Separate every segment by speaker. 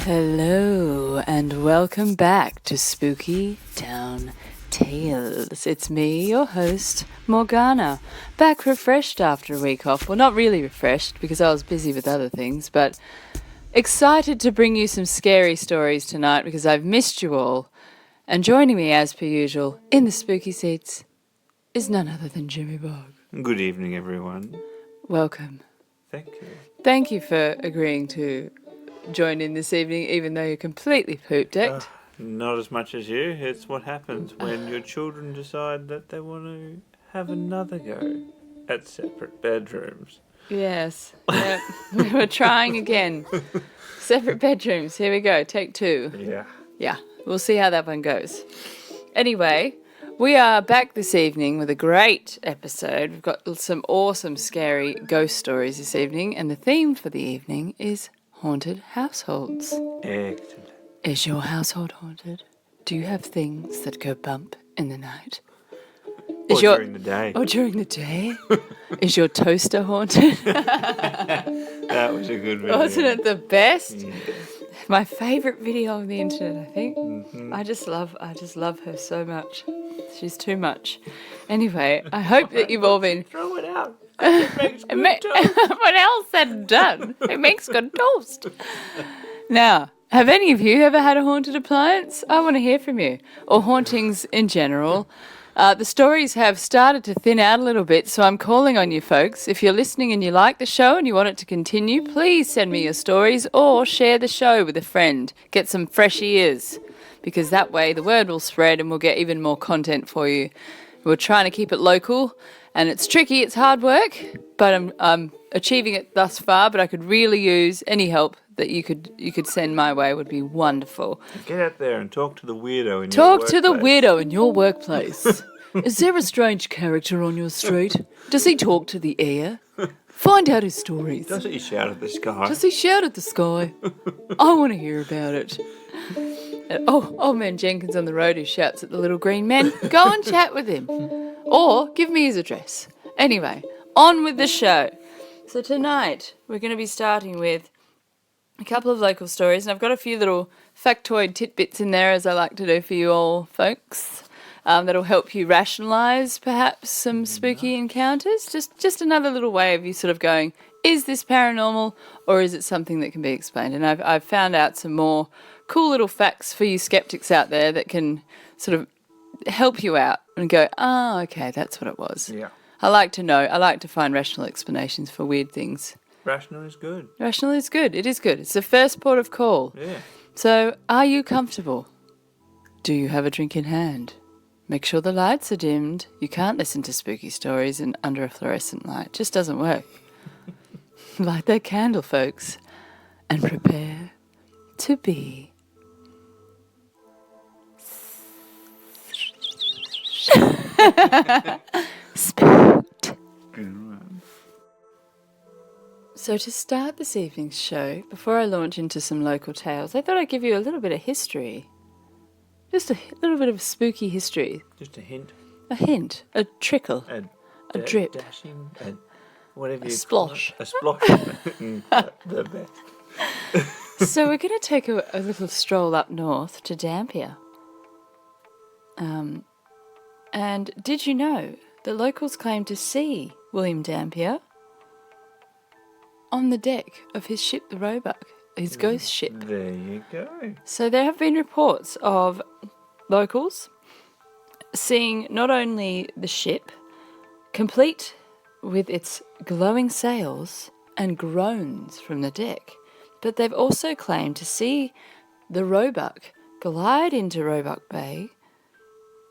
Speaker 1: Hello and welcome back to Spooky Town Tales. It's me, your host, Morgana, back refreshed after a week off. Well, not really refreshed because I was busy with other things, but excited to bring you some scary stories tonight because I've missed you all. And joining me as per usual in the spooky seats is none other than Jimmy Bog.
Speaker 2: Good evening, everyone.
Speaker 1: Welcome.
Speaker 2: Thank you.
Speaker 1: Thank you for agreeing to join in this evening, even though you're completely poop-decked.
Speaker 2: Not as much as you. It's what happens when your children decide that they want to have another go at separate bedrooms.
Speaker 1: Yes. Yep. We're trying again. Separate bedrooms. Here we go. Take two. Yeah. We'll see how that one goes. Anyway, we are back this evening with a great episode. We've got some awesome, scary ghost stories this evening, and the theme for the evening is haunted households.
Speaker 2: Excellent.
Speaker 1: Is your household haunted? Do you have things that go bump in the night?
Speaker 2: During the day.
Speaker 1: Oh, during the day? Is your toaster haunted?
Speaker 2: That was a good video.
Speaker 1: Wasn't it the best?
Speaker 2: Yeah.
Speaker 1: My favourite video on the internet, I think.
Speaker 2: Mm-hmm.
Speaker 1: I just love her so much. She's too much. Anyway, I hope that you've all been...
Speaker 2: Throw it out. It makes good toast.
Speaker 1: What else said and done? It makes good toast. Now, have any of you ever had a haunted appliance? I want to hear from you. Or hauntings in general. The stories have started to thin out a little bit, so I'm calling on you folks. If you're listening and you like the show and you want it to continue, please send me your stories or share the show with a friend. Get some fresh ears, because that way the word will spread and we'll get even more content for you. We're trying to keep it local, and it's tricky, it's hard work, but I'm achieving it thus far, but I could really use any help that you could send my way. Would be wonderful.
Speaker 2: Get out there and talk to the weirdo in your workplace.
Speaker 1: Talk to the weirdo in your workplace. Is there a strange character on your street? Does he talk to the air? Find out his stories.
Speaker 2: Does he shout at the sky?
Speaker 1: Does he shout at the sky? I want to hear about it. Old man Jenkins on the road who shouts at the little green men. Go and chat with him. Or give me his address. Anyway, on with the show. So tonight we're going to be starting with a couple of local stories, and I've got a few little factoid tidbits in there, as I like to do for you all folks, that'll help you rationalise perhaps some spooky encounters. Just another little way of you sort of going, is this paranormal or is it something that can be explained? And I've found out some more cool little facts for you skeptics out there that can sort of help you out and go, okay, that's what it was.
Speaker 2: Yeah.
Speaker 1: I like to know. I like to find rational explanations for weird things.
Speaker 2: Rational is good.
Speaker 1: Rational is good. It is good. It's the first port of call.
Speaker 2: Yeah.
Speaker 1: So, are you comfortable? Do you have a drink in hand? Make sure the lights are dimmed. You can't listen to spooky stories under a fluorescent light. It just doesn't work. Light that candle, folks, and prepare to be spooked.
Speaker 2: Good one.
Speaker 1: So to start this evening's show, before I launch into some local tales, I thought I'd give you a little bit of history. Just a little bit of spooky history.
Speaker 2: Just a hint.
Speaker 1: A hint. A trickle. A drip.
Speaker 2: Dashing. Whatever you
Speaker 1: splosh.
Speaker 2: Call it. A splosh. The best.
Speaker 1: So we're going to take a little stroll up north to Dampier. And did you know that locals claim to see William Dampier on the deck of his ship, the Roebuck, his ghost ship?
Speaker 2: There you go.
Speaker 1: So there have been reports of locals seeing not only the ship, complete with its glowing sails and groans from the deck, but they've also claimed to see the Roebuck glide into Roebuck Bay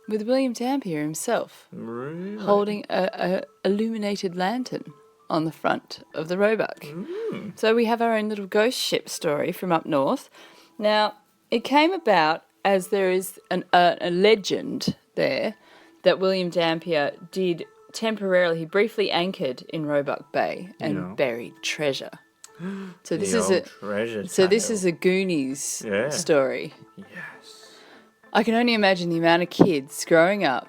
Speaker 1: with William Dampier himself
Speaker 2: Really?
Speaker 1: holding a illuminated lantern on the front of the Roebuck. So we have our own little ghost ship story from up north. Now, it came about as there is a legend there that William Dampier did temporarily, he briefly anchored in Roebuck Bay and buried treasure. So this is a
Speaker 2: treasure
Speaker 1: this is a Goonies story.
Speaker 2: Yes.
Speaker 1: I can only imagine the amount of kids growing up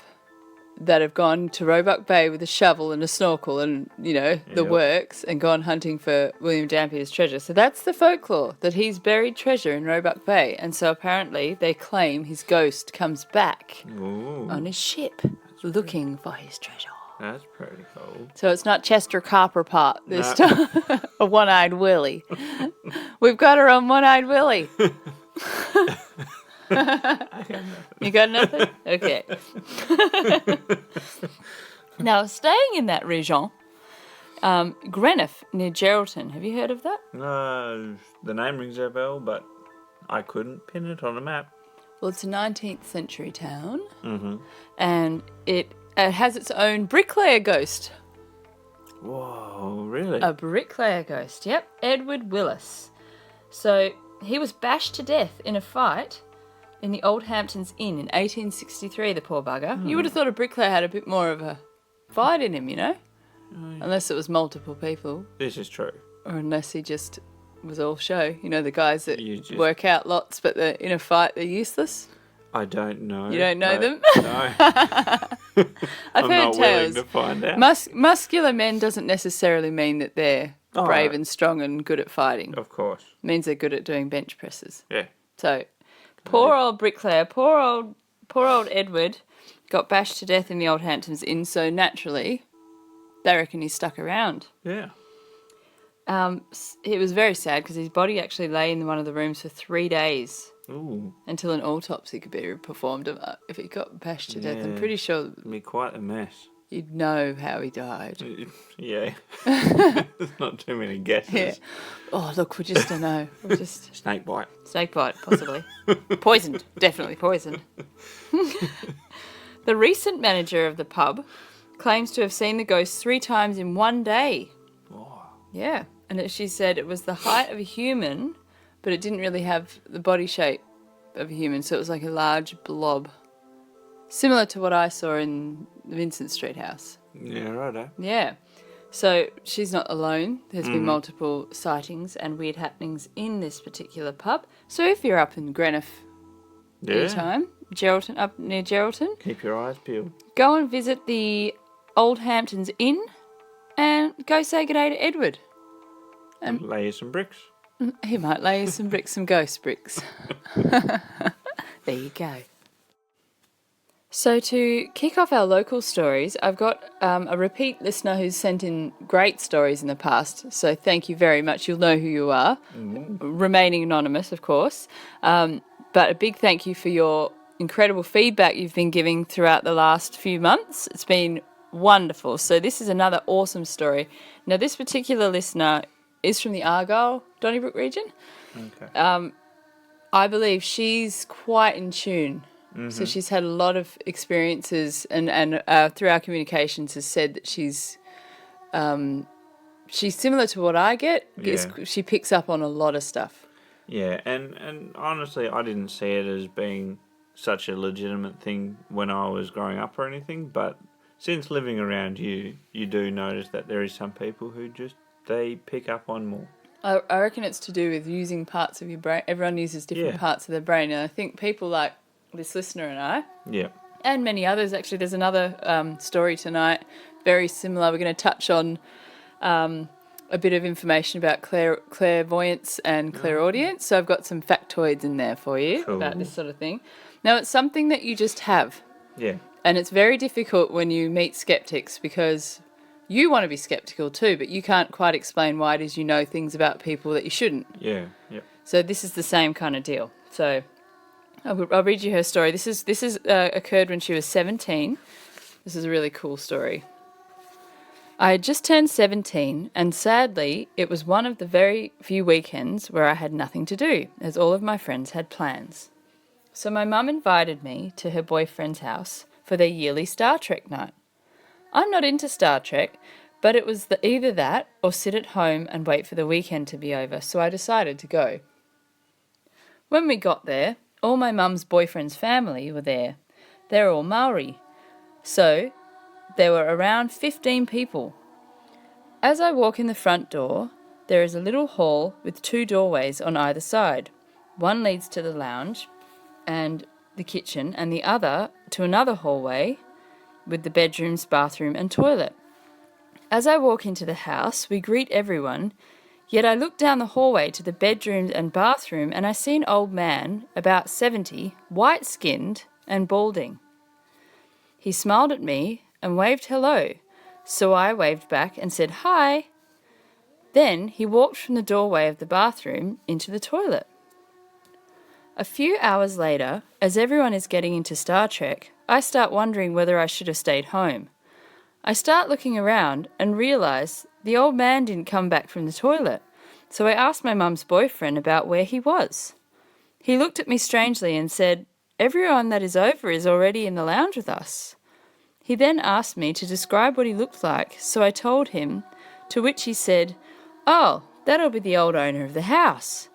Speaker 1: that have gone to Roebuck Bay with a shovel and a snorkel and, the works and gone hunting for William Dampier's treasure. So that's the folklore, that he's buried treasure in Roebuck Bay. And so apparently they claim his ghost comes back on his ship looking for his treasure.
Speaker 2: That's pretty cool.
Speaker 1: So it's not Chester Copperpot this time, a one-eyed Willie. We've got her on One-Eyed Willie. You got nothing? Okay. Now, staying in that region, Greenough near Geraldton. Have you heard of that?
Speaker 2: The name rings a bell, but I couldn't pin it on a map.
Speaker 1: Well, it's a 19th century town, and it has its own bricklayer ghost.
Speaker 2: Whoa, really?
Speaker 1: A bricklayer ghost, yep. Edward Willis. So he was bashed to death in a fight in the Old Hamptons Inn in 1863, the poor bugger. You would have thought a bricklayer had a bit more of a fight in him, Unless it was multiple people.
Speaker 2: This is true.
Speaker 1: Or unless he just was all show. The guys that work out lots, but they're in a fight, they're useless.
Speaker 2: I don't know.
Speaker 1: You don't know them?
Speaker 2: No.
Speaker 1: I've heard
Speaker 2: not willing
Speaker 1: tales.
Speaker 2: to find out.
Speaker 1: Muscular men doesn't necessarily mean that they're brave and strong and good at fighting.
Speaker 2: Of course.
Speaker 1: It means they're good at doing bench presses.
Speaker 2: Yeah.
Speaker 1: So, poor old bricklayer, poor old Edward got bashed to death in the Old Hamptons Inn, so naturally, they reckon he stuck around.
Speaker 2: Yeah.
Speaker 1: It was very sad because his body actually lay in one of the rooms for 3 days.
Speaker 2: Ooh.
Speaker 1: Until an autopsy could be performed if he got bashed to death. I'm pretty sure
Speaker 2: it'd be quite a mess.
Speaker 1: You'd know how he died.
Speaker 2: Yeah. There's not too many guesses.
Speaker 1: Yeah. Oh, look, we just don't know. We'll just
Speaker 2: Snake bite.
Speaker 1: Snake bite, possibly. Poisoned. Definitely poisoned. The recent manager of the pub claims to have seen the ghost 3 times in one day.
Speaker 2: Oh.
Speaker 1: Yeah. And she said it was the height of a human, but it didn't really have the body shape of a human, so it was like a large blob. Similar to what I saw in the Vincent Street house.
Speaker 2: Yeah, righto.
Speaker 1: Yeah. So she's not alone. There's been multiple sightings and weird happenings in this particular pub. So if you're up in Greenough anytime, Geraldton, up near Geraldton,
Speaker 2: keep your eyes peeled.
Speaker 1: Go and visit the Old Hamptons Inn and go say good day to Edward.
Speaker 2: And lay you some bricks.
Speaker 1: He might lay you some bricks, some ghost bricks. There you go. So to kick off our local stories, I've got a repeat listener who's sent in great stories in the past. So thank you very much. You'll know who you are. Remaining anonymous, of course. But a big thank you for your incredible feedback you've been giving throughout the last few months. It's been wonderful. So this is another awesome story. Now, this particular listener is from the Argyll, Donnybrook region.
Speaker 2: Okay.
Speaker 1: I believe she's quite in tune. So she's had a lot of experiences and through our communications has said that she's similar to what I get.
Speaker 2: Yeah.
Speaker 1: She picks up on a lot of stuff.
Speaker 2: Yeah, and honestly, I didn't see it as being such a legitimate thing when I was growing up or anything, but since living around you, you do notice that there is some people who they pick up on more.
Speaker 1: I reckon it's to do with using parts of your brain. Everyone uses different parts of their brain, and I think people like this listener and I, and many others, actually, there's another story tonight, very similar. We're going to touch on a bit of information about clairvoyance and clairaudience, so I've got some factoids in there for you about this sort of thing. Now, it's something that you just have.
Speaker 2: Yeah.
Speaker 1: And it's very difficult when you meet skeptics because you want to be skeptical too, but you can't quite explain why it is you know things about people that you shouldn't.
Speaker 2: Yeah, yeah.
Speaker 1: So this is the same kind of deal. So I'll read you her story. This is occurred when she was 17. This is a really cool story. I had just turned 17, and sadly, it was one of the very few weekends where I had nothing to do, as all of my friends had plans. So my mum invited me to her boyfriend's house for their yearly Star Trek night. I'm not into Star Trek, but it was either that or sit at home and wait for the weekend to be over, so I decided to go. When we got there, all my mum's boyfriend's family were there. They're all Maori. So there were around 15 people. As I walk in the front door, there is a little hall with 2 doorways on either side. One leads to the lounge and the kitchen, and the other to another hallway with the bedrooms, bathroom and toilet. As I walk into the house, we greet everyone, yet I look down the hallway to the bedroom and bathroom and I see an old man, about 70, white-skinned and balding. He smiled at me and waved hello, so I waved back and said hi. Then he walked from the doorway of the bathroom into the toilet. A few hours later, as everyone is getting into Star Trek, I start wondering whether I should have stayed home. I start looking around and realise the old man didn't come back from the toilet, so I asked my mum's boyfriend about where he was. He looked at me strangely and said, "Everyone that is over is already in the lounge with us." He then asked me to describe what he looked like, so I told him, to which he said, "Oh, that'll be the old owner of the house."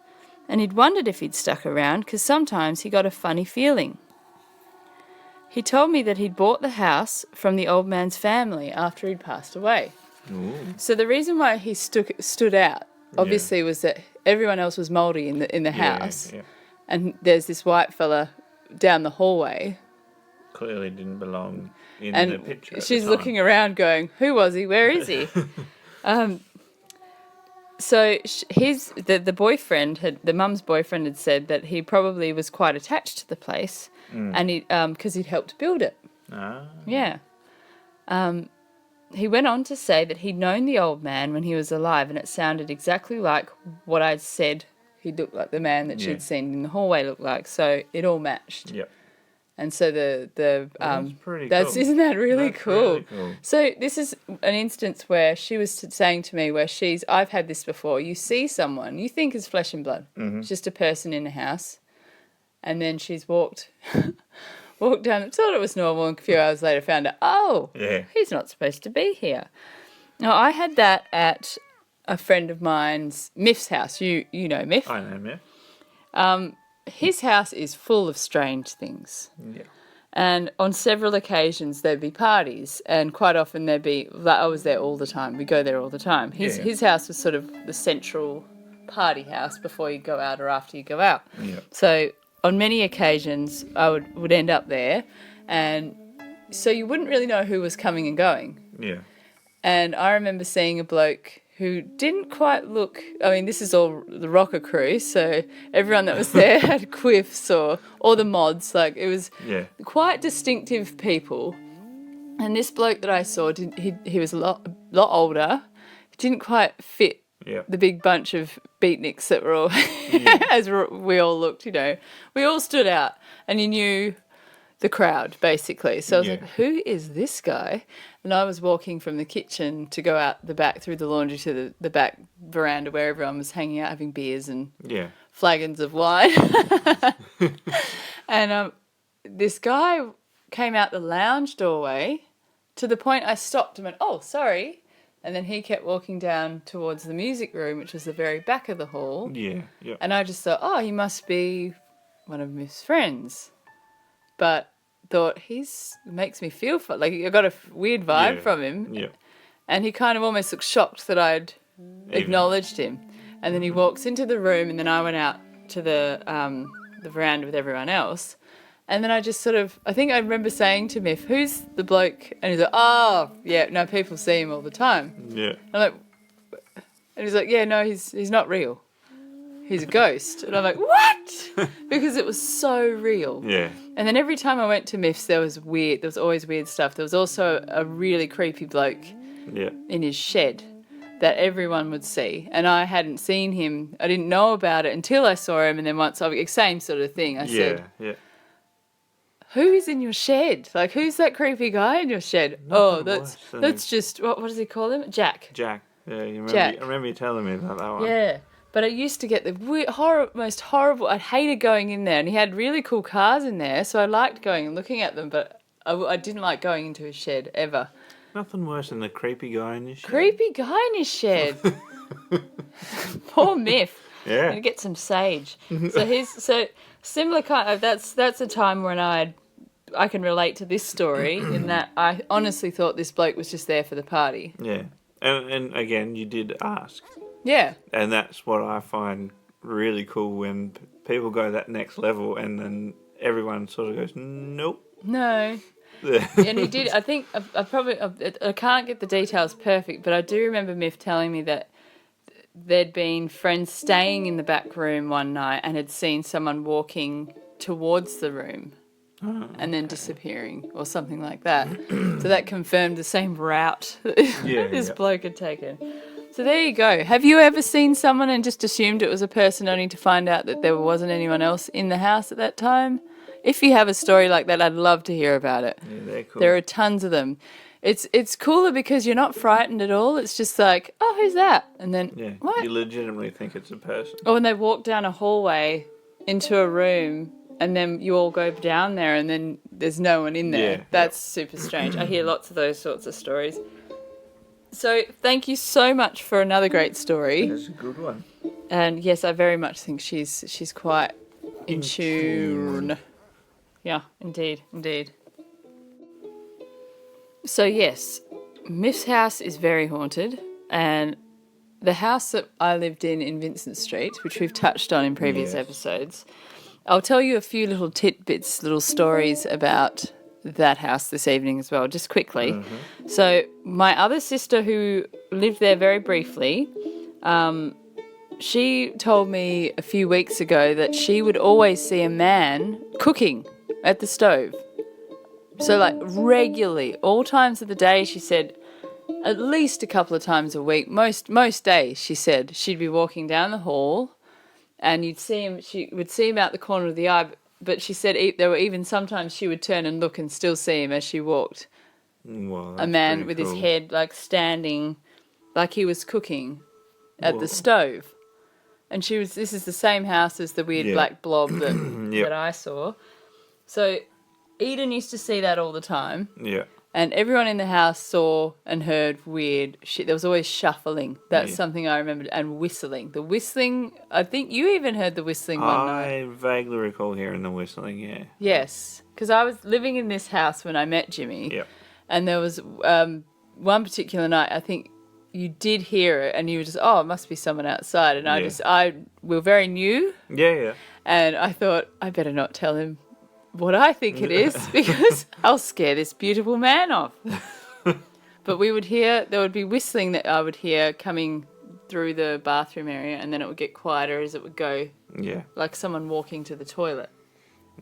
Speaker 1: And he'd wondered if he'd stuck around because sometimes he got a funny feeling. He told me that he'd bought the house from the old man's family after he'd passed away.
Speaker 2: Ooh.
Speaker 1: So the reason why he stood out, obviously, was that everyone else was Māori in the house, and there's this white fella down the hallway.
Speaker 2: Clearly didn't belong in
Speaker 1: and
Speaker 2: the picture.
Speaker 1: She's looking around going, "Who was he? Where is he?" So the boyfriend the mum's boyfriend had said that he probably was quite attached to the place, and because he'd helped build it.
Speaker 2: Ah.
Speaker 1: Yeah. He went on to say that he'd known the old man when he was alive, and it sounded exactly like what I'd said he looked like the man that she'd seen in the hallway looked like. So it all matched.
Speaker 2: Yep.
Speaker 1: And so
Speaker 2: that's pretty cool.
Speaker 1: Isn't that really
Speaker 2: That's
Speaker 1: cool?
Speaker 2: really cool?
Speaker 1: So this is an instance where she was saying to me where I've had this before. You see someone you think is flesh and blood, it's just a person in a house, and then she's walked down, thought it was normal, and a few hours later found out, he's not supposed to be here. Now I had that at a friend of mine's, Miff's house. You know Miff.
Speaker 2: I know Miff.
Speaker 1: His house is full of strange things.
Speaker 2: Yeah.
Speaker 1: And on several occasions there'd be parties, and quite often there'd be, I was there all the time. We go there all the time. His house was sort of the central party house before you go out or after you go out.
Speaker 2: Yeah.
Speaker 1: So on many occasions I would end up there, and so you wouldn't really know who was coming and going.
Speaker 2: Yeah.
Speaker 1: And I remember seeing a bloke who didn't quite look, I mean, this is all the rocker crew, so everyone that was there had quiffs or the mods, like it was quite distinctive people. And this bloke that I saw, he was a lot older, didn't quite fit the big bunch of beatniks that were all, as we all looked, we all stood out, and you knew the crowd, basically. So I was like, who is this guy? And I was walking from the kitchen to go out the back through the laundry to the back veranda where everyone was hanging out having beers and flagons of wine. And this guy came out the lounge doorway to the point I stopped and went, "Oh, sorry." And then he kept walking down towards the music room, which was the very back of the hall.
Speaker 2: Yeah.
Speaker 1: And I just thought, oh, he must be one of Miff's friends. But thought, makes me feel like I got a weird vibe from him. Yeah. And he kind of almost looked shocked that I'd acknowledged him. And then he walks into the room, and then I went out to the veranda with everyone else. And then I just I think I remember saying to Miff, "Who's the bloke?" And he's like, "Oh, yeah, no, people see him all the time."
Speaker 2: Yeah.
Speaker 1: I'm like, and he's like, "Yeah, no, he's not real. He's a ghost." And I'm like, "What?" Because it was so real.
Speaker 2: Yeah.
Speaker 1: And then every time I went to Miff's, there was always weird stuff. There was also a really creepy bloke in his shed that everyone would see. And I hadn't seen him. I didn't know about it until I saw him. And then once, same sort of thing. I said, "Who is in your shed? Like, who's that creepy guy in your shed?" That's just, what does he call him? Jack.
Speaker 2: Jack. Yeah, I remember you telling me about that one.
Speaker 1: Yeah. But I used to get the most horrible... I hated going in there, and he had really cool cars in there, so I liked going and looking at them, but I didn't like going into his shed, ever.
Speaker 2: Nothing worse than the creepy guy in your shed.
Speaker 1: Creepy guy in his shed. Poor Miff.
Speaker 2: Yeah.
Speaker 1: I'm gonna get some sage. So similar kind of... That's a time when I can relate to this story in that I honestly thought this bloke was just there for the party.
Speaker 2: Yeah. And again, you did ask.
Speaker 1: Yeah.
Speaker 2: And that's what I find really cool when people go that next level and then everyone sort of goes, nope.
Speaker 1: No. And he did. I think I can't get the details perfect, but I do remember Miff telling me that there'd been friends staying in the back room one night and had seen someone walking towards the room and then disappearing or something like that. So that confirmed the same route this bloke had taken. So there you go. Have you ever seen someone and just assumed it was a person only to find out that there wasn't anyone else in the house at that time? If you have a story like that, I'd love to hear about it.
Speaker 2: Yeah, they're cool.
Speaker 1: There are tons of them. It's cooler because you're not frightened at all. It's just like, oh, who's that? And then, what?
Speaker 2: You legitimately think it's a person.
Speaker 1: Or when they walk down a hallway into a room and then you all go down there and then there's no one in there.
Speaker 2: Yeah.
Speaker 1: That's super strange. I hear lots of those sorts of stories. So thank you so much for another great story.
Speaker 2: That's a good one.
Speaker 1: And yes, I very much think she's quite in tune. Yeah, indeed. So yes, Miff's house is very haunted, and the house that I lived in Vincent Street, which we've touched on in previous episodes, I'll tell you a few little tidbits, little stories about that house this evening as well, just quickly. Mm-hmm. So my other sister who lived there very briefly, she told me a few weeks ago that she would always see a man cooking at the stove. So like regularly, all times of the day, she said, at least a couple of times a week, most days, she said, she'd be walking down the hall and she would see him out the corner of the eye, but she said there were even sometimes she would turn and look and still see him as she walked.
Speaker 2: Wow,
Speaker 1: a man with his head like standing, like he was cooking at the stove. And this is the same house as the weird black blob that I saw. So Eden used to see that all the time. Yeah. And everyone in the house saw and heard weird shit. There was always shuffling. That's something I remembered. And whistling. The whistling, I think you even heard the whistling one night.
Speaker 2: I vaguely recall hearing the whistling, yeah.
Speaker 1: Yes. Because I was living in this house when I met Jimmy. Yeah. And there was one particular night, I think you did hear it and you were just, oh, it must be someone outside. And we were very new. Yeah. And I thought, I better not tell him what I think it is because I'll scare this beautiful man off. But there would be whistling that I would hear coming through the bathroom area, and then it would get quieter as it would go. Yeah. Like someone walking to the toilet.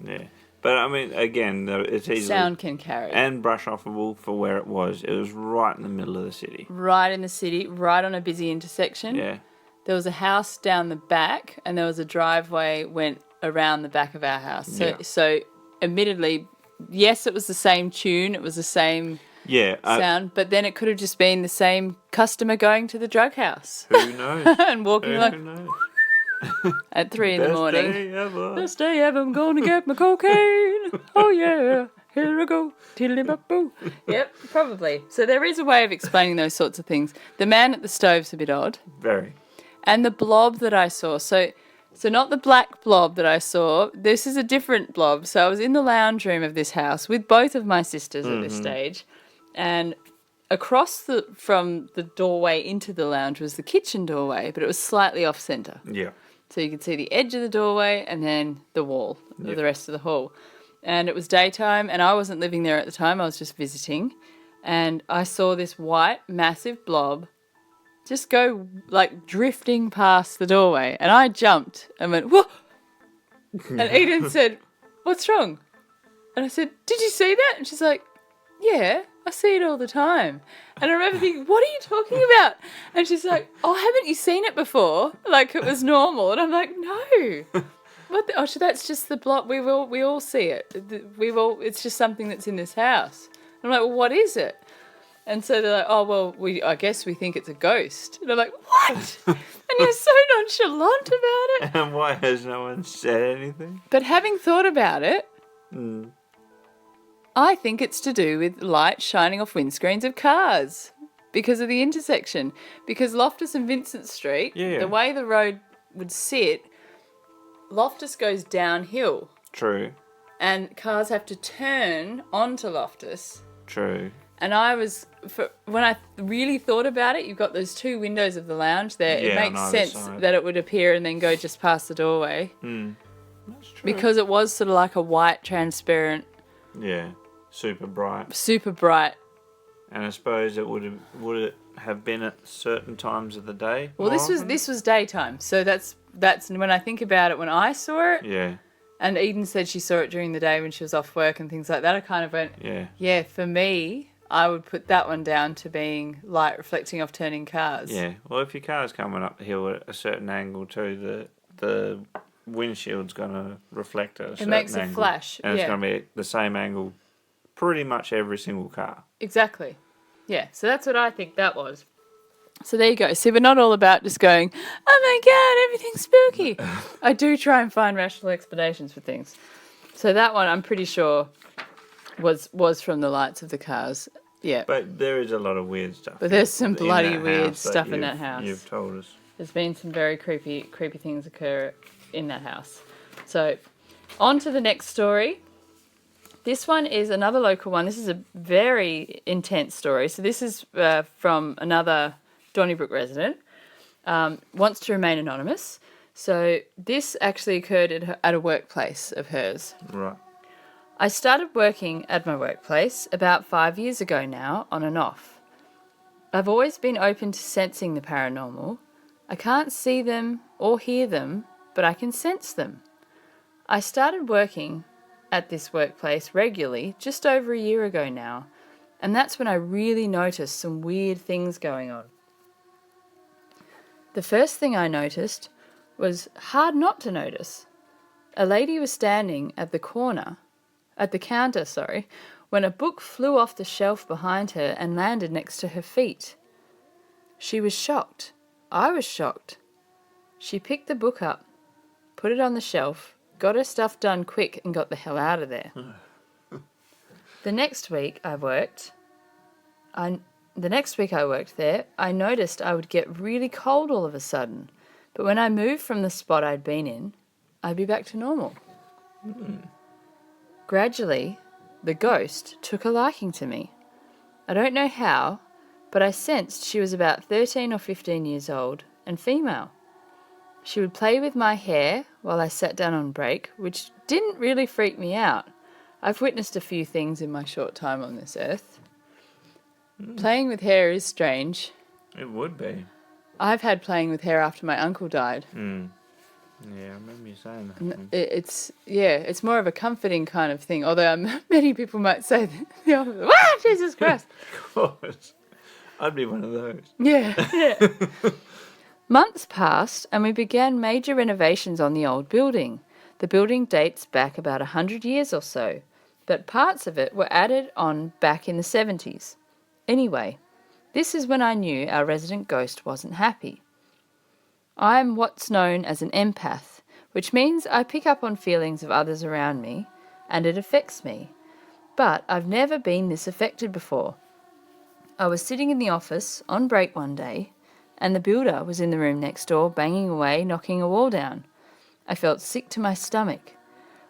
Speaker 2: Yeah. But I mean, again, it's easy.
Speaker 1: Sound can carry.
Speaker 2: And brush offable for where it was. It was right in the middle of the city.
Speaker 1: Right in the city, right on a busy intersection. Yeah. There was a house down the back, and there was a driveway went around the back of our house. So admittedly, yes, it was the same tune, it was the same sound, but then it could have just been the same customer going to the drug house.
Speaker 2: Who knows?
Speaker 1: And walking at 3 in the morning. Best day ever, I'm going to get my cocaine. Oh yeah, here I go. Tiddly-bop-boo. Yep, probably. So there is a way of explaining those sorts of things. The man at the stove's a bit odd.
Speaker 2: Very.
Speaker 1: And the blob that I saw, so not the black blob that I saw. This is a different blob. So I was in the lounge room of this house with both of my sisters at this stage. And across from the doorway into the lounge was the kitchen doorway, but it was slightly off centre. Yeah. So you could see the edge of the doorway and then the wall of the rest of the hall. And it was daytime and I wasn't living there at the time. I was just visiting. And I saw this white, massive blob just go, like, drifting past the doorway. And I jumped and went, whoa! And Eden said, what's wrong? And I said, did you see that? And she's like, yeah, I see it all the time. And I remember thinking, what are you talking about? And she's like, oh, haven't you seen it before? Like, it was normal. And I'm like, no. So that's just the blob. We all see it. It's just something that's in this house. And I'm like, well, what is it? And so they're like, oh, well, I guess we think it's a ghost. And I'm like, what? And you're so nonchalant about it.
Speaker 2: And why has no one said anything?
Speaker 1: But having thought about it,
Speaker 2: Mm.
Speaker 1: I think it's to do with light shining off windscreens of cars because of the intersection. Because Loftus and Vincent Street,
Speaker 2: Yeah.
Speaker 1: the way the road would sit, Loftus goes downhill.
Speaker 2: True.
Speaker 1: And cars have to turn onto Loftus.
Speaker 2: True.
Speaker 1: And when I really thought about it, you've got those two windows of the lounge there.
Speaker 2: Yeah,
Speaker 1: it makes
Speaker 2: on either
Speaker 1: sense
Speaker 2: side.
Speaker 1: that it would appear and then go just past the doorway.
Speaker 2: That's true.
Speaker 1: Because it was sort of like a white, transparent,
Speaker 2: Yeah. Super bright.
Speaker 1: super bright.
Speaker 2: And I suppose would it have been at certain times of the day?
Speaker 1: Well,
Speaker 2: more
Speaker 1: this
Speaker 2: often?
Speaker 1: was daytime, so that's when I think about it. When I saw it,
Speaker 2: Yeah.
Speaker 1: and Eden said she saw it during the day when she was off work and things like that, I kind of went,
Speaker 2: Yeah.
Speaker 1: yeah, for me, I would put that one down to being light reflecting off turning cars.
Speaker 2: Yeah. Well, if your car's coming up the hill at a certain angle too, the windshield's going to reflect at a certain
Speaker 1: makes a
Speaker 2: angle.
Speaker 1: flash,
Speaker 2: And it's
Speaker 1: yeah.
Speaker 2: going to be the same angle pretty much every single car.
Speaker 1: Exactly. Yeah, so that's what I think that was. So there you go. See, we're not all about just going, oh my God, everything's spooky. I do try and find rational explanations for things. So that one, I'm pretty sure, was from the lights of the cars. Yeah.
Speaker 2: But there is a lot of weird stuff.
Speaker 1: But there's some
Speaker 2: in
Speaker 1: bloody
Speaker 2: that
Speaker 1: weird
Speaker 2: house
Speaker 1: stuff in
Speaker 2: you've-
Speaker 1: that house.
Speaker 2: You've told us.
Speaker 1: There's been some very creepy things occur in that house. So, on to the next story. This one is another local one. This is a very intense story. So this is from another Donnybrook resident. Wants to remain anonymous. So this actually occurred at a workplace of hers.
Speaker 2: Right.
Speaker 1: I started working at my workplace about 5 years ago now, on and off. I've always been open to sensing the paranormal. I can't see them or hear them, but I can sense them. I started working at this workplace regularly just over a year ago now, and that's when I really noticed some weird things going on. The first thing I noticed was hard not to notice. A lady was standing at the counter, when a book flew off the shelf behind her and landed next to her feet. She was shocked. I was shocked. She picked the book up, put it on the shelf, got her stuff done quick and got the hell out of there. The next week I worked there, I noticed I would get really cold all of a sudden. But when I moved from the spot I'd been in, I'd be back to normal. Gradually, the ghost took a liking to me. I don't know how, but I sensed she was about 13 or 15 years old and female. She would play with my hair while I sat down on break, which didn't really freak me out. I've witnessed a few things in my short time on this earth. Playing with hair is strange.
Speaker 2: It would be.
Speaker 1: I've had playing with hair after my uncle died.
Speaker 2: Yeah, I remember you saying that.
Speaker 1: It's more of a comforting kind of thing. Although many people might say that, Jesus Christ.
Speaker 2: Of course. I'd be one of those.
Speaker 1: Yeah. Months passed and we began major renovations on the old building. The building dates back about 100 years or so, but parts of it were added on back in the 70s. Anyway, this is when I knew our resident ghost wasn't happy. I'm what's known as an empath, which means I pick up on feelings of others around me, and it affects me. But I've never been this affected before. I was sitting in the office on break one day, and the builder was in the room next door banging away, knocking a wall down. I felt sick to my stomach.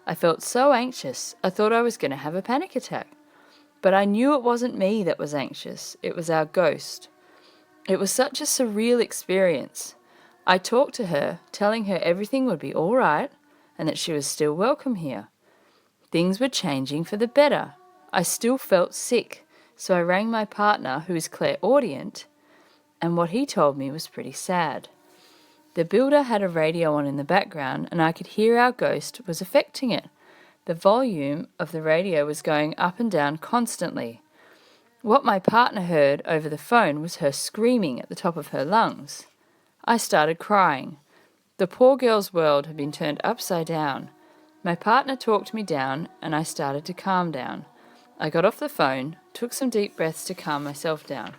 Speaker 1: I felt so anxious, I thought I was going to have a panic attack. But I knew it wasn't me that was anxious, it was our ghost. It was such a surreal experience. I talked to her, telling her everything would be all right and that she was still welcome here. Things were changing for the better. I still felt sick, so I rang my partner, who is clairaudient, and what he told me was pretty sad. The builder had a radio on in the background and I could hear our ghost was affecting it. The volume of the radio was going up and down constantly. What my partner heard over the phone was her screaming at the top of her lungs. I started crying. The poor girl's world had been turned upside down. My partner talked me down and I started to calm down. I got off the phone, took some deep breaths to calm myself down.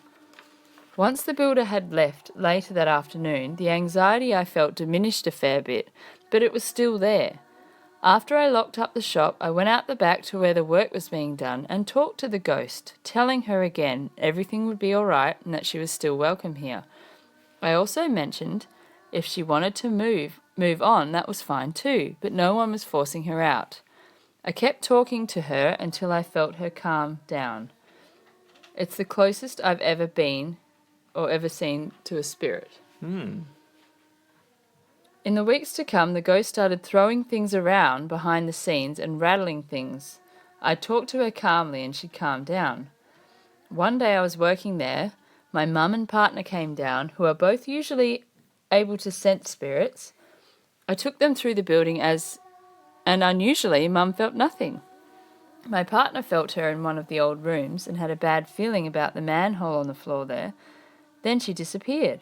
Speaker 1: Once the builder had left later that afternoon, the anxiety I felt diminished a fair bit, but it was still there. After I locked up the shop, I went out the back to where the work was being done and talked to the ghost, telling her again everything would be all right and that she was still welcome here. I also mentioned if she wanted to move on, that was fine too, but no one was forcing her out. I kept talking to her until I felt her calm down. It's the closest I've ever been or ever seen to a spirit. In the weeks to come, the ghost started throwing things around behind the scenes and rattling things. I talked to her calmly and she calmed down. One day I was working there. My mum and partner came down, who are both usually able to sense spirits. I took them through the building and unusually, Mum felt nothing. My partner felt her in one of the old rooms and had a bad feeling about the manhole on the floor there. Then she disappeared.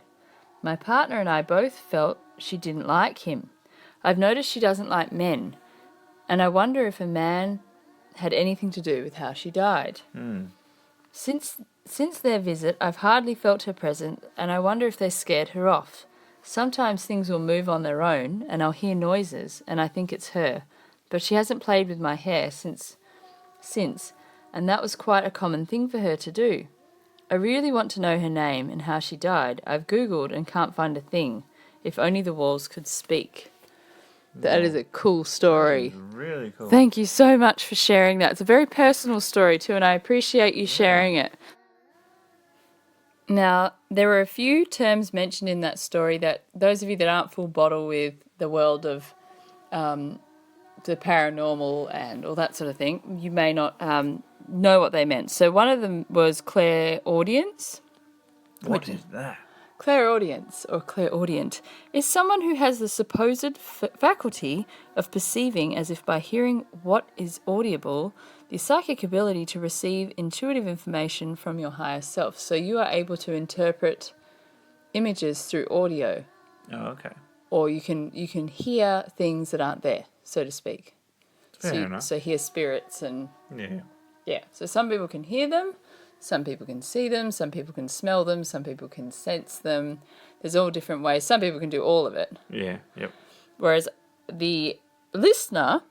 Speaker 1: My partner and I both felt she didn't like him. I've noticed she doesn't like men, and I wonder if a man had anything to do with how she died. Since their visit, I've hardly felt her presence, and I wonder if they scared her off. Sometimes things will move on their own, and I'll hear noises, and I think it's her. But she hasn't played with my hair since, and that was quite a common thing for her to do. I really want to know her name and how she died. I've Googled and can't find a thing. If only the walls could speak. That is a cool story.
Speaker 2: That is really cool.
Speaker 1: Thank you so much for sharing that. It's a very personal story too, and I appreciate you sharing it. Now, there were a few terms mentioned in that story that those of you that aren't full bottle with the world of the paranormal and all that sort of thing, you may not know what they meant. So one of them was clairaudience.
Speaker 2: What is that?
Speaker 1: Clairaudience or clairaudient is someone who has the supposed faculty of perceiving as if by hearing what is audible, the psychic ability to receive intuitive information from your higher self. So you are able to interpret images through audio.
Speaker 2: Oh, okay.
Speaker 1: Or you can hear things that aren't there, so to speak.
Speaker 2: Fair enough.
Speaker 1: So hear spirits and...
Speaker 2: Yeah.
Speaker 1: So some people can hear them, some people can see them, some people can smell them, some people can sense them. There's all different ways. Some people can do all of it.
Speaker 2: Yeah, yep.
Speaker 1: Whereas the listener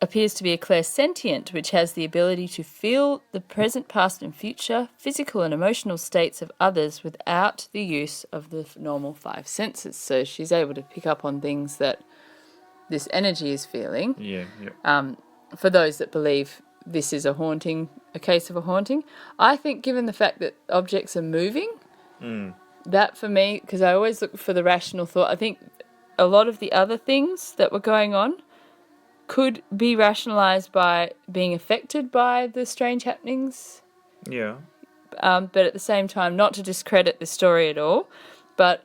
Speaker 1: appears to be a clairsentient, which has the ability to feel the present, past and future, physical and emotional states of others without the use of the normal five senses. So she's able to pick up on things that this energy is feeling.
Speaker 2: Yeah, yep.
Speaker 1: For those that believe this is a case of a haunting. I think given the fact that objects are moving, that for me, because I always look for the rational thought, I think a lot of the other things that were going on could be rationalised by being affected by the strange happenings.
Speaker 2: Yeah.
Speaker 1: But at the same time, not to discredit the story at all, but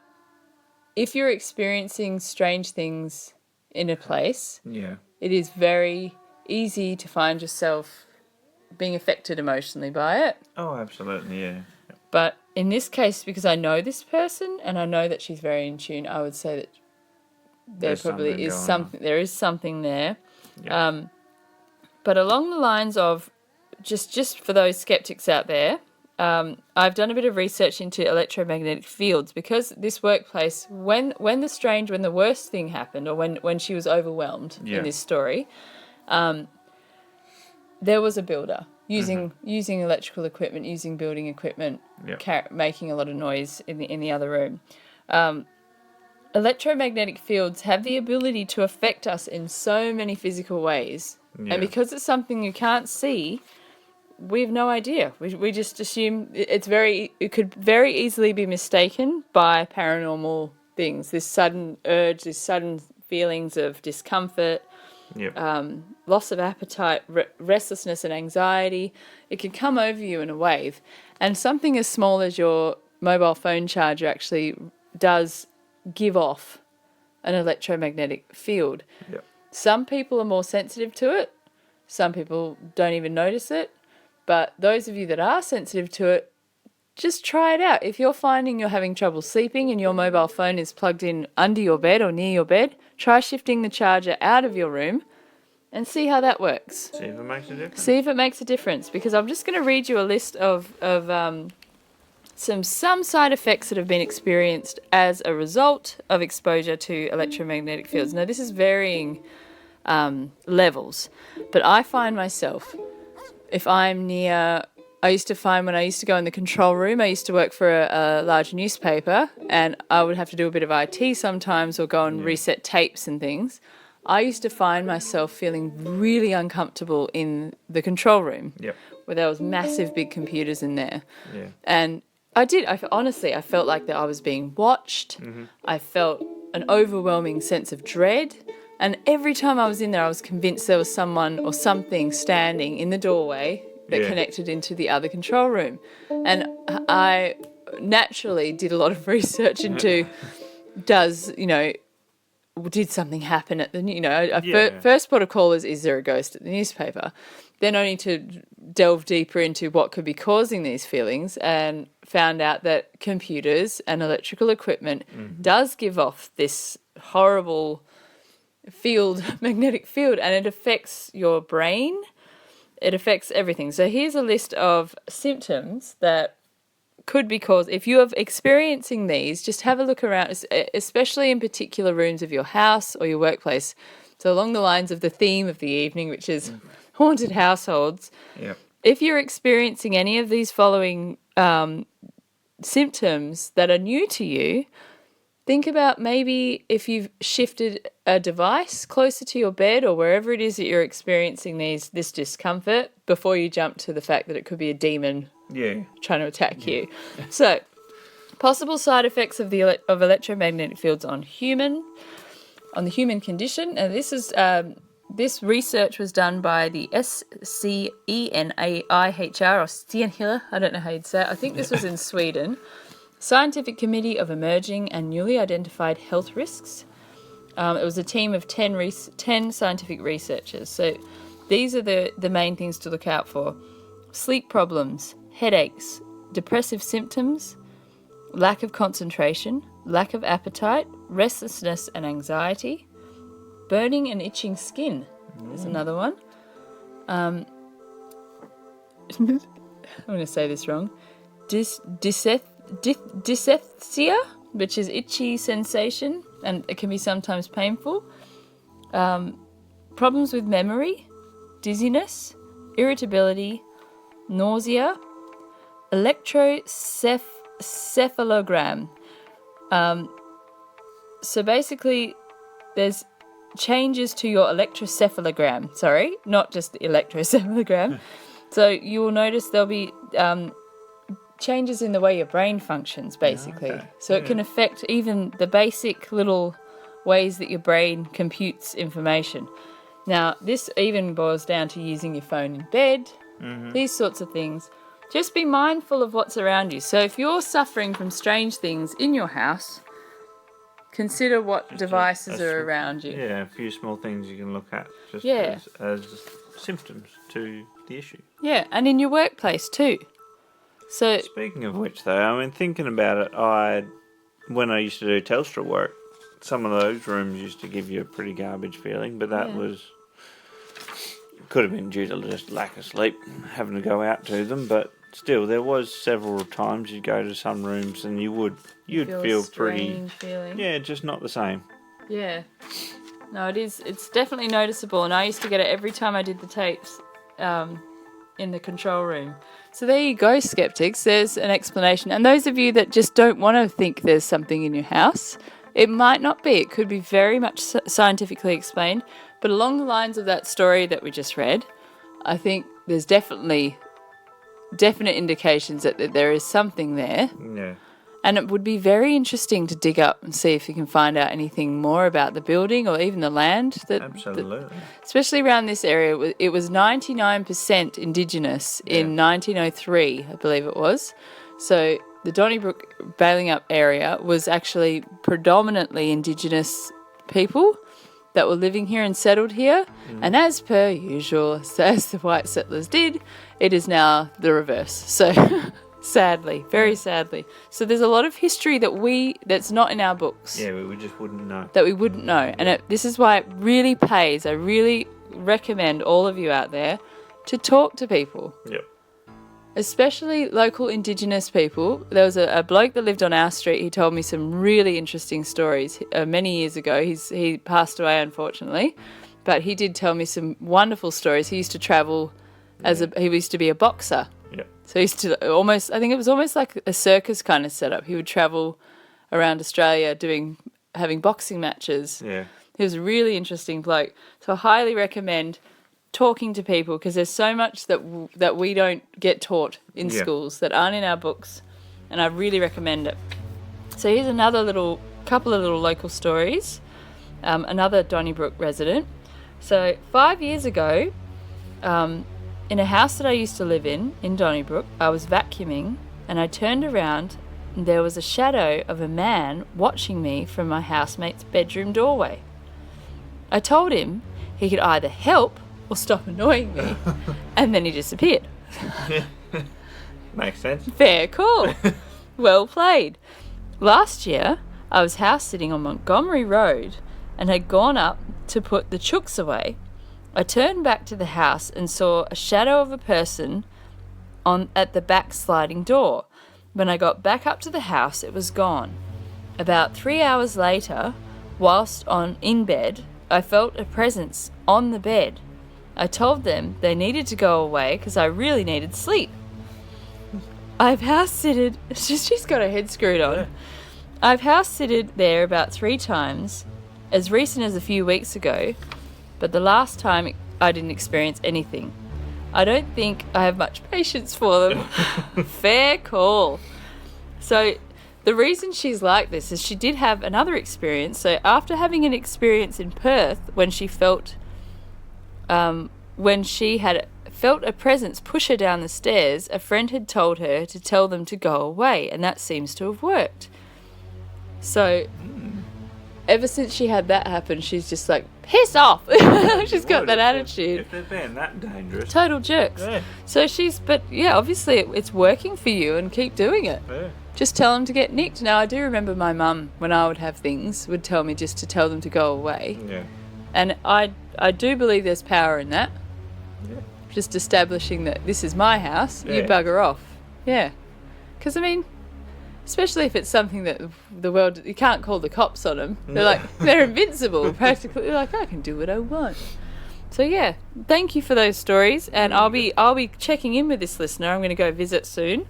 Speaker 1: if you're experiencing strange things in a place, it is very easy to find yourself being affected emotionally by it.
Speaker 2: Oh, absolutely, yeah. Yep.
Speaker 1: But in this case, because I know this person and I know that she's very in tune, I would say that there probably is something. There is something there. Yep. But along the lines of just for those skeptics out there, I've done a bit of research into electromagnetic fields because this workplace, when the worst thing happened, or when she was overwhelmed in this story, there was a builder using electrical equipment, using building equipment, making a lot of noise in the other room. Electromagnetic fields have the ability to affect us in so many physical ways, and because it's something you can't see, we have no idea. We just assume it could very easily be mistaken by paranormal things. This sudden urge, this sudden feelings of discomfort, loss of appetite, restlessness and anxiety. It can come over you in a wave. And something as small as your mobile phone charger actually does give off an electromagnetic field.
Speaker 2: Yep.
Speaker 1: Some people are more sensitive to it. Some people don't even notice it. But those of you that are sensitive to it, just try it out. If you're finding you're having trouble sleeping and your mobile phone is plugged in under your bed or near your bed, try shifting the charger out of your room and see how that works.
Speaker 2: See if it makes a difference.
Speaker 1: See if it makes a difference, because I'm just going to read you a list of some side effects that have been experienced as a result of exposure to electromagnetic fields. Now, this is varying levels, but I find myself, if I'm near... I used to find when I used to go in the control room, I used to work for a large newspaper, and I would have to do a bit of IT sometimes or go and reset tapes and things. I used to find myself feeling really uncomfortable in the control room, where there was massive big computers in there.
Speaker 2: Yeah.
Speaker 1: And honestly, I felt like that I was being watched.
Speaker 2: Mm-hmm.
Speaker 1: I felt an overwhelming sense of dread. And every time I was in there, I was convinced there was someone or something standing in the doorway that connected into the other control room. And I naturally did a lot of research into did something happen at the, first port of call is there a ghost at the newspaper? Then only to delve deeper into what could be causing these feelings, and found out that computers and electrical equipment does give off this horrible magnetic field, and it affects your brain. It affects everything. So here's a list of symptoms that could be caused. If you are experiencing these, just have a look around, especially in particular rooms of your house or your workplace. So along the lines of the theme of the evening, which is haunted households.
Speaker 2: Yep.
Speaker 1: If you're experiencing any of these following symptoms that are new to you, think about maybe if you've shifted a device closer to your bed or wherever it is that you're experiencing this discomfort, before you jump to the fact that it could be a demon trying to attack you. So, possible side effects of electromagnetic fields on the human condition. And this research was done by the SCENAIHR, or Stenhiller, I don't know how you'd say it. I think this was in Sweden. Scientific Committee of Emerging and Newly Identified Health Risks. It was a team of 10 scientific researchers. So these are the main things to look out for. Sleep problems, headaches, depressive symptoms, lack of concentration, lack of appetite, restlessness and anxiety, burning and itching skin is another one. I'm going to say this wrong. Dyspepsia, which is itchy sensation, and it can be sometimes painful. Problems with memory, dizziness, irritability, nausea, electrocephalogram. So basically, there's changes to your electrocephalogram. Sorry, not just the electrocephalogram. So you will notice there'll be changes in the way your brain functions, basically.
Speaker 2: Okay.
Speaker 1: So it can affect even the basic little ways that your brain computes information. Now, this even boils down to using your phone in bed, these sorts of things. Just be mindful of what's around you. So if you're suffering from strange things in your house, consider what devices are around you.
Speaker 2: Yeah, a few small things you can look at just as symptoms to the issue.
Speaker 1: Yeah, and in your workplace too. So,
Speaker 2: speaking of which, though, I mean, thinking about it, when I used to do Telstra work, some of those rooms used to give you a pretty garbage feeling, but that could have been due to just lack of sleep, having to go out to them. But still, there was several times you'd go to some rooms and you'd feel pretty feeling. Just not the same.
Speaker 1: Yeah, no, it's definitely noticeable, and I used to get it every time I did the tapes in the control room. So there you go, skeptics. There's an explanation. And those of you that just don't want to think there's something in your house, it might not be. It could be very much scientifically explained. But along the lines of that story that we just read, I think there's definite indications that there is something there.
Speaker 2: Yeah.
Speaker 1: And it would be very interesting to dig up and see if you can find out anything more about the building or even the land.
Speaker 2: Absolutely.
Speaker 1: Especially around this area. It was 99% Indigenous in 1903, I believe it was. So the Donnybrook Bailing Up area was actually predominantly Indigenous people that were living here and settled here. And as per usual, as the white settlers did, it is now the reverse. So... sadly, very sadly. So there's a lot of history that's not in our books.
Speaker 2: Yeah, we just wouldn't know.
Speaker 1: That we wouldn't know. And this is why it really pays. I really recommend all of you out there to talk to people.
Speaker 2: Yep.
Speaker 1: Especially local Indigenous people. There was a bloke that lived on our street. He told me some really interesting stories many years ago. He passed away, unfortunately, but he did tell me some wonderful stories. He used to travel he used to be a boxer.
Speaker 2: Yep.
Speaker 1: So he used to I think it was almost like a circus kind of setup. He would travel around Australia having boxing matches.
Speaker 2: Yeah.
Speaker 1: He was a really interesting bloke. So I highly recommend talking to people, because there's so much that we don't get taught in schools that aren't in our books, and I really recommend it. So here's another couple of little local stories. Another Donnybrook resident. So 5 years ago, in a house that I used to live in Donnybrook, I was vacuuming, and I turned around and there was a shadow of a man watching me from my housemate's bedroom doorway. I told him he could either help or stop annoying me, and then he disappeared.
Speaker 2: Makes sense.
Speaker 1: Fair call. Well played. Last year, I was house sitting on Montgomery Road and had gone up to put the chooks away. I turned back to the house and saw a shadow of a person at the back sliding door. When I got back up to the house, it was gone. About 3 hours later, whilst in bed, I felt a presence on the bed. I told them they needed to go away because I really needed sleep. I've house-sitted... She's got her head screwed on. Yeah. I've house-sitted there about 3 times, as recent as a few weeks ago, but the last time I didn't experience anything. I don't think I have much patience for them. Fair call. So the reason she's like this is she did have another experience. So after having an experience in Perth, when she had felt a presence push her down the stairs, a friend had told her to tell them to go away, and that seems to have worked. So ever since she had that happen, she's just like, piss off. She's got that attitude.
Speaker 2: If they're being that dangerous.
Speaker 1: Total jerks.
Speaker 2: Yeah.
Speaker 1: So obviously it's working for you, and keep doing it.
Speaker 2: Yeah.
Speaker 1: Just tell them to get nicked. Now, I do remember my mum, when I would have things, would tell me just to tell them to go away.
Speaker 2: Yeah.
Speaker 1: And I do believe there's power in that.
Speaker 2: Yeah.
Speaker 1: Just establishing that this is my house, you bugger off. Yeah. Because, I mean, especially if it's something that the world... You can't call the cops on them. They're invincible, practically. They're like, I can do what I want. So, yeah, thank you for those stories. And I'll be checking in with this listener. I'm going to go visit soon,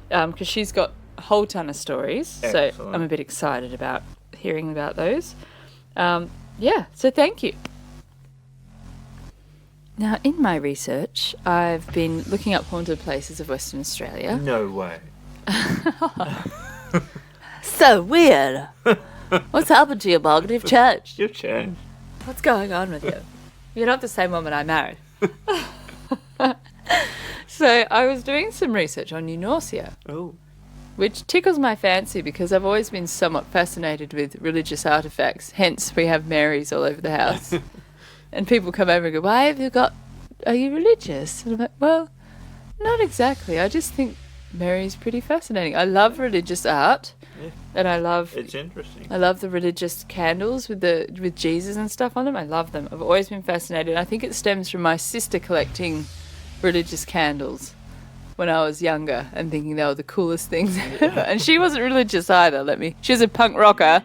Speaker 1: because she's got a whole ton of stories.
Speaker 2: Excellent.
Speaker 1: So I'm a bit excited about hearing about those. So thank you. Now, in my research, I've been looking up haunted places of Western Australia.
Speaker 2: No way.
Speaker 1: So weird. What's happened to you, Margaret? You've changed.
Speaker 2: You've changed.
Speaker 1: What's going on with you? You're not the same woman I married. So I was doing some research on eunorcia.
Speaker 2: Oh.
Speaker 1: Which tickles my fancy because I've always been somewhat fascinated with religious artefacts. Hence, we have Marys all over the house. And people come over and go, are you religious? And I'm like, well, not exactly. I just think Mary's pretty fascinating. I love religious art.
Speaker 2: Yeah.
Speaker 1: And
Speaker 2: it's interesting.
Speaker 1: I love the religious candles with Jesus and stuff on them. I love them. I've always been fascinated. I think it stems from my sister collecting religious candles when I was younger and thinking they were the coolest things ever. And she wasn't religious either, she was a punk rocker.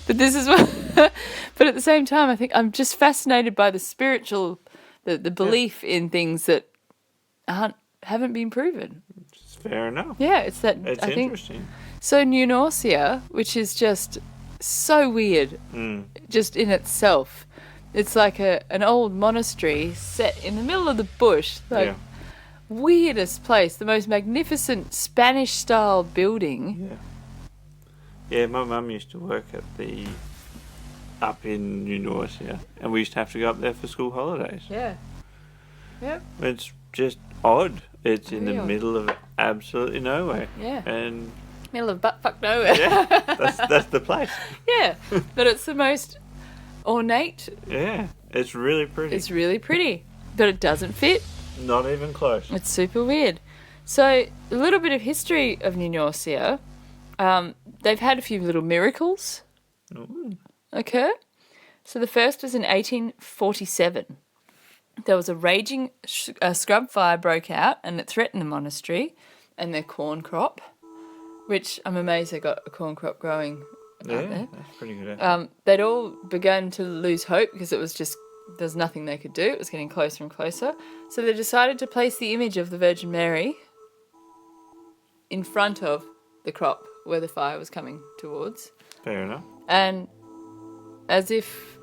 Speaker 1: But this is what but at the same time I think I'm just fascinated by the spiritual the belief in things that haven't been proven.
Speaker 2: It's fair enough.
Speaker 1: Yeah, it's interesting. So eunorcia, which is just so weird just in itself. It's like an old monastery set in the middle of the bush. Weirdest place, the most magnificent Spanish-style building.
Speaker 2: Yeah, my mum used to work up in eunorcia, and we used to have to go up there for school holidays.
Speaker 1: Yeah. Yep.
Speaker 2: It's just odd. It's in the middle of absolutely nowhere.
Speaker 1: Yeah.
Speaker 2: And
Speaker 1: middle of butt-fuck nowhere.
Speaker 2: Yeah, that's the place.
Speaker 1: Yeah, but it's the most ornate.
Speaker 2: Yeah, it's really pretty.
Speaker 1: It's really pretty, but it doesn't fit.
Speaker 2: Not even close.
Speaker 1: It's super weird. So, a little bit of history of eunorcia. They've had a few little miracles occur. So the first was in 1847. There was a raging scrub fire broke out and it threatened the monastery and their corn crop, which I'm amazed they got a corn crop growing out there.
Speaker 2: That's pretty good.
Speaker 1: They'd all begun to lose hope because it was just, there's nothing they could do. It was getting closer and closer. So they decided to place the image of the Virgin Mary in front of the crop where the fire was coming towards.
Speaker 2: Fair enough.
Speaker 1: And as if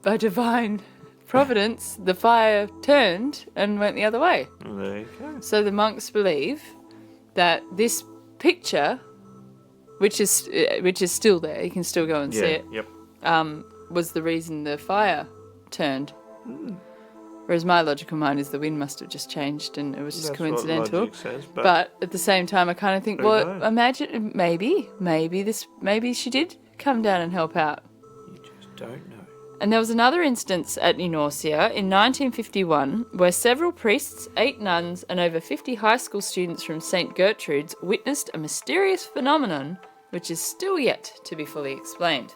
Speaker 1: by divine providence, the fire turned and went the other way.
Speaker 2: Well, there you go.
Speaker 1: So the monks believe that this picture, which is still there, you can still go and see it,
Speaker 2: Yep.
Speaker 1: was the reason the fire turned. Whereas my logical mind is the wind must have just changed and it was just
Speaker 2: That's
Speaker 1: coincidental.
Speaker 2: what logic says,
Speaker 1: But at the same time, I kind of think,
Speaker 2: Who
Speaker 1: well,
Speaker 2: knows?
Speaker 1: imagine maybe she did come down and help out.
Speaker 2: You just don't know.
Speaker 1: And there was another instance at New Norcia in 1951 where several priests, 8 nuns, and over 50 high school students from St. Gertrude's witnessed a mysterious phenomenon which is still yet to be fully explained.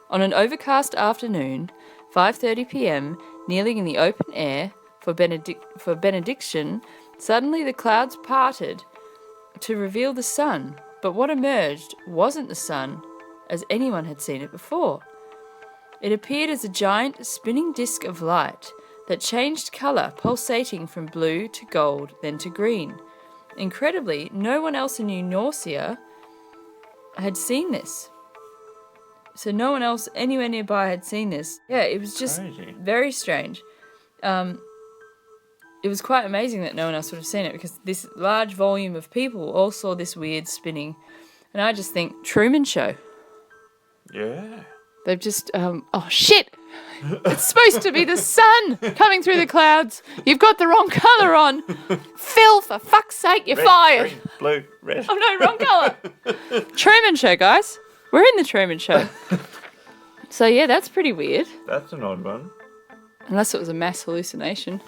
Speaker 1: On an overcast afternoon, 5:30 p.m., kneeling in the open air for benediction, suddenly the clouds parted to reveal the sun, but what emerged wasn't the sun as anyone had seen it before. It appeared as a giant spinning disc of light that changed colour, pulsating from blue to gold, then to green. Incredibly, no one else in New Norcia had seen this. So no one else anywhere nearby had seen this. Yeah, it was just
Speaker 2: Crazy.
Speaker 1: very strange. It was quite amazing that no one else would have seen it because this large volume of people all saw this weird spinning. And I just think, Truman Show.
Speaker 2: Yeah.
Speaker 1: They've just, oh shit! It's supposed to be the sun coming through the clouds. You've got the wrong colour on. Phil, for fuck's sake, you're
Speaker 2: Red,
Speaker 1: fired.
Speaker 2: green, blue, red.
Speaker 1: Oh no, wrong colour. Truman Show, guys. We're in the Truman Show. So yeah, that's pretty weird.
Speaker 2: That's an odd one.
Speaker 1: Unless it was a mass hallucination.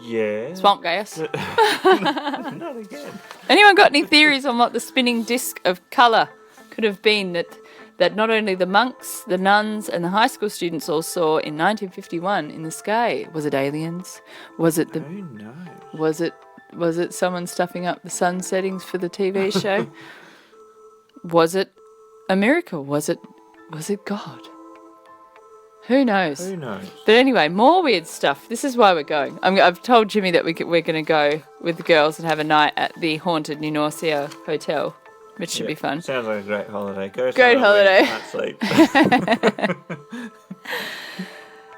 Speaker 2: Yeah.
Speaker 1: Swamp gas.
Speaker 2: Not again.
Speaker 1: Anyone got any theories on what the spinning disc of colour could have been that not only the monks, the nuns, and the high school students all saw in 1951 in the sky? Was it aliens? Was it
Speaker 2: Who knows?
Speaker 1: Was it someone stuffing up the sun settings for the TV show? Was it a miracle? Was it God? Who knows?
Speaker 2: Who knows?
Speaker 1: But anyway, more weird stuff. This is why we're going. I've told Jimmy that we're going to go with the girls and have a night at the haunted New Norcia Hotel, which should be fun.
Speaker 2: Sounds like a great holiday. Go
Speaker 1: Great holiday.
Speaker 2: Can't sleep.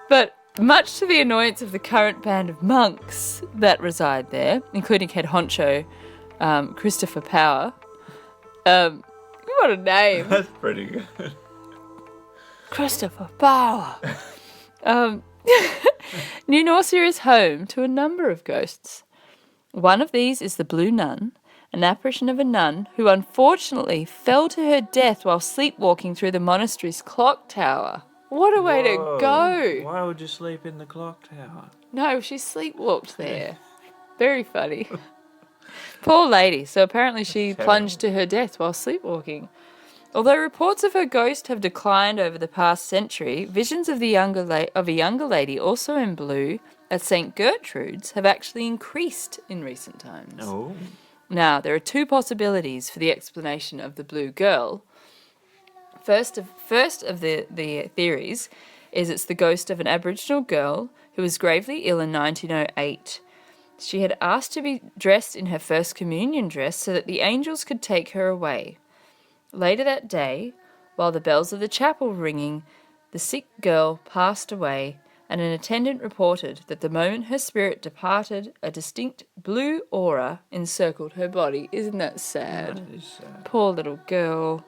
Speaker 1: But much to the annoyance of the current band of monks that reside there, including head honcho Christopher Power. What a name.
Speaker 2: That's pretty good.
Speaker 1: Christopher Power. New Norcia is home to a number of ghosts. One of these is the Blue Nun, an apparition of a nun who unfortunately fell to her death while sleepwalking through the monastery's clock tower. What a way to
Speaker 2: Whoa.
Speaker 1: go.
Speaker 2: Why would you sleep in the clock tower?
Speaker 1: No, she sleepwalked there. Very funny. Poor lady. So apparently she plunged to her death while sleepwalking. Although reports of her ghost have declined over the past century, visions of a younger lady also in blue at St. Gertrude's have actually increased in recent times.
Speaker 2: Oh.
Speaker 1: Now, there are 2 possibilities for the explanation of the blue girl. First of the theories is it's the ghost of an Aboriginal girl who was gravely ill in 1908. She had asked to be dressed in her first communion dress so that the angels could take her away. Later that day, while the bells of the chapel were ringing, the sick girl passed away, and an attendant reported that the moment her spirit departed, a distinct blue aura encircled her body. Isn't that sad?
Speaker 2: That is sad.
Speaker 1: Poor little girl.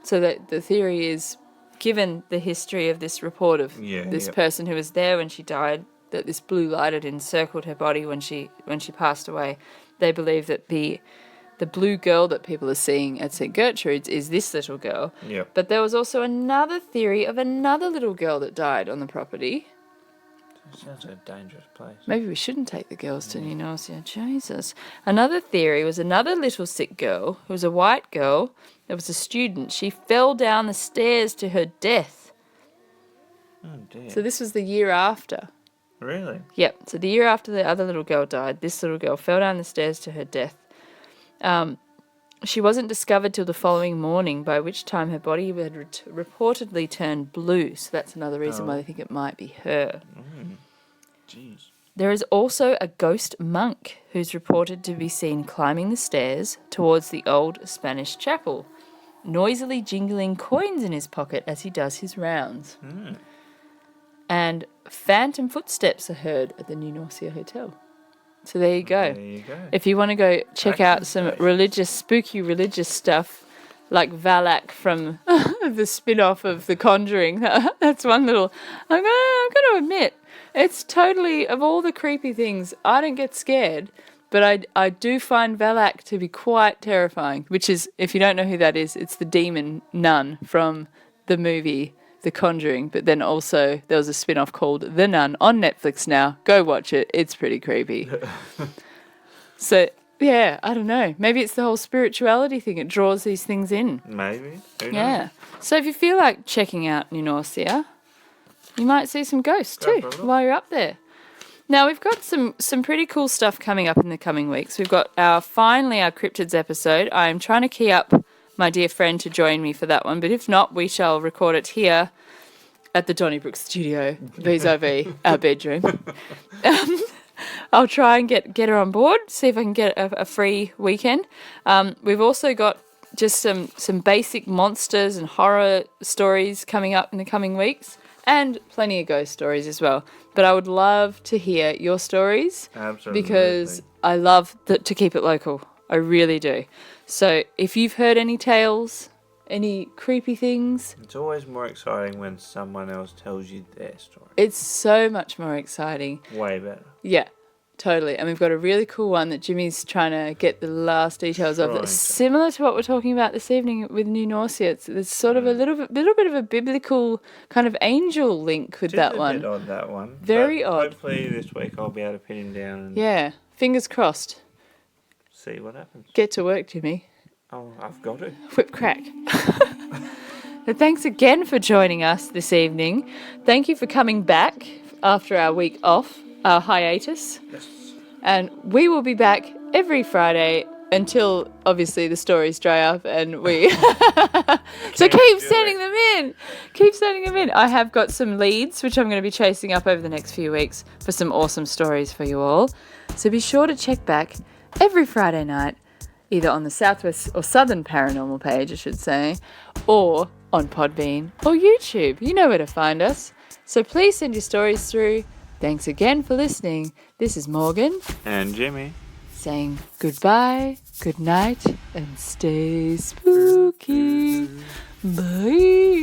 Speaker 1: So that the theory is, given the history of this report of this person who was there when she died, that this blue light had encircled her body when she passed away, they believe that the blue girl that people are seeing at St. Gertrude's is this little girl.
Speaker 2: Yep.
Speaker 1: But there was also another theory of another little girl that died on the property.
Speaker 2: Sounds like a dangerous place.
Speaker 1: Maybe we shouldn't take the girls to New Norcia. Jesus. Another theory was another little sick girl who was a white girl that was a student. She fell down the stairs to her death.
Speaker 2: Oh, dear.
Speaker 1: So this was the year after.
Speaker 2: Really?
Speaker 1: Yep. So the year after the other little girl died, this little girl fell down the stairs to her death. She wasn't discovered till the following morning, by which time her body had reportedly turned blue. So that's another reason why they think it might be her.
Speaker 2: Jeez.
Speaker 1: There is also a ghost monk who's reported to be seen climbing the stairs towards the old Spanish chapel, noisily jingling coins in his pocket as he does his rounds. And phantom footsteps are heard at the New Norcia Hotel. So there you go.
Speaker 2: There you go.
Speaker 1: If you want to go check out some spooky religious stuff, like Valak from the spin-off of The Conjuring, that's one little... I'm gonna admit, it's totally, of all the creepy things, I don't get scared, but I do find Valak to be quite terrifying, which is, if you don't know who that is, it's the demon nun from the movie The Conjuring, but then also there was a spin-off called The Nun on Netflix now. Go watch it. It's pretty creepy. So, yeah, I don't know. Maybe it's the whole spirituality thing. It draws these things in.
Speaker 2: Maybe. Who knows?
Speaker 1: Yeah. So if you feel like checking out New Norcia, you might see some ghosts too while you're up there. Now, we've got some pretty cool stuff coming up in the coming weeks. We've got our cryptids episode. I'm trying to key up my dear friend to join me for that one, but if not, we shall record it here at the Donnybrook studio vis-a-vis our bedroom. I'll try and get her on board, see if I can get a free weekend. We've also got just some basic monsters and horror stories coming up in the coming weeks, and plenty of ghost stories as well. But I would love to hear your stories.
Speaker 2: Absolutely.
Speaker 1: Because I love to keep it local. I really do. So if you've heard any tales, any creepy things...
Speaker 2: It's always more exciting when someone else tells you their story.
Speaker 1: It's so much more exciting.
Speaker 2: Way better.
Speaker 1: Yeah, totally. And we've got a really cool one that Jimmy's trying to get the last details of. That's similar to what we're talking about this evening with New Norcia. There's sort of a little bit of a biblical kind of angel link with that one.
Speaker 2: It's a bit odd, that one.
Speaker 1: Very odd.
Speaker 2: Hopefully this week I'll be able to pin him down and
Speaker 1: Yeah, fingers crossed.
Speaker 2: see what happens.
Speaker 1: Get to work, Jimmy.
Speaker 2: Oh, I've got to.
Speaker 1: Whip crack. But thanks again for joining us this evening. Thank you for coming back after our week off, our hiatus.
Speaker 2: Yes.
Speaker 1: And we will be back every Friday until, obviously, the stories dry up and we... So keep sending them in. Keep sending them in. I have got some leads, which I'm going to be chasing up over the next few weeks for some awesome stories for you all. So be sure to check back every Friday night, either on the Southwest or Southern Paranormal page, I should say, or on Podbean or YouTube. You know where to find us. So please send your stories through. Thanks again for listening. This is Morgan.
Speaker 2: And Jimmy.
Speaker 1: Saying goodbye, good night, and stay spooky. Bye.